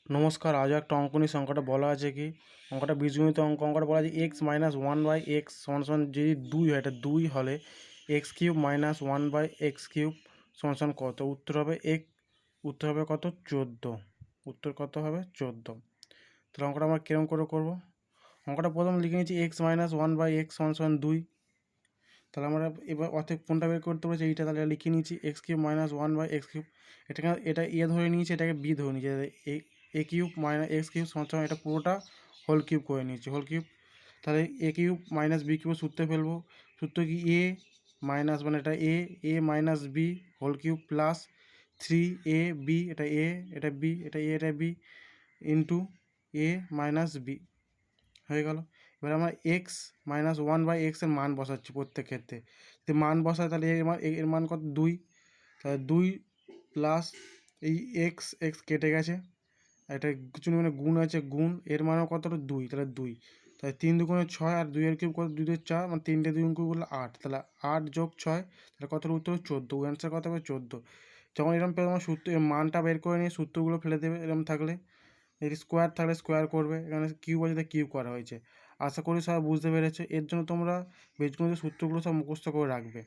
নমস্কার, আজ একটা অঙ্ক নিয়ে অঙ্কটা বলা আছে কি অঙ্কটা বীজগণিত অঙ্কটা বলা আছে x minus one by x সমান সমান যদি দুই হয়, এটা দুই হলে x cube minus one by x cube সমান সমান কত? উত্তর হবে কত? 14। উত্তর কত হবে? 14। তাহলে অঙ্কটা আমরা কিরকম করে করবো? অঙ্কটা প্রথম লিখে নিচ্ছি x minus one by x সমান সমান দুই। তাহলে আমরা এবার অর্ধেক কোনটা বের করতে পারছি? এইটা তাহলে লিখে নিচ্ছি x cube minus one by x cube. এটা ধরে নিয়েছি, এটাকে বি ধরে নিয়েছি। A cube minus x cube সমান এটা পুরোটা হোল কিউব করে নিয়েছি, হোল কিউব। তাহলে A cube minus B cube সূত্রে ফেলবো। সূত্র কি? এ মাইনাস মানে এটা A minus B whole cube plus 3ab, এটা এ এটা বি, এটা এ এটা B, into A minus B হয়ে গেল। এবার আমরা এক্স মাইনাস ওয়ান বাই এক্সের মান বসাচ্ছি প্রত্যেক ক্ষেত্রে। যদি মান বসায় তাহলে এর মান কত? 2। তাহলে 2 প্লাস এই এক্স এক্স কেটে গেছে, এটা কিছু মানে গুণ আছে, গুণ এর মানও কতটা? 2। তাহলে 2, তাহলে 3 দুগুণে 6 আর 2 এর কিউব কত? 2 2 4, মানে 3টে 2 কিউব করলে 8। তাহলে 8 যোগ 6, তাহলে কতর উত্তর? 14। অ্যান্সার কত হবে? 14। যখন এরকম পেলে আমার সূত্র মানটা বের করে নিয়ে সূত্রগুলো ফেলে দেবে। এরকম থাকলে এর স্কোয়ার থাকলে স্কোয়ার করবে, এখানে কিউব আছে তাই কিউব করা হয়েছে। আশা করি সবাই বুঝতে পেরেছে। এর জন্য তোমরা বীজগণিতের সূত্রগুলো সব মুখস্থ করে রাখবে।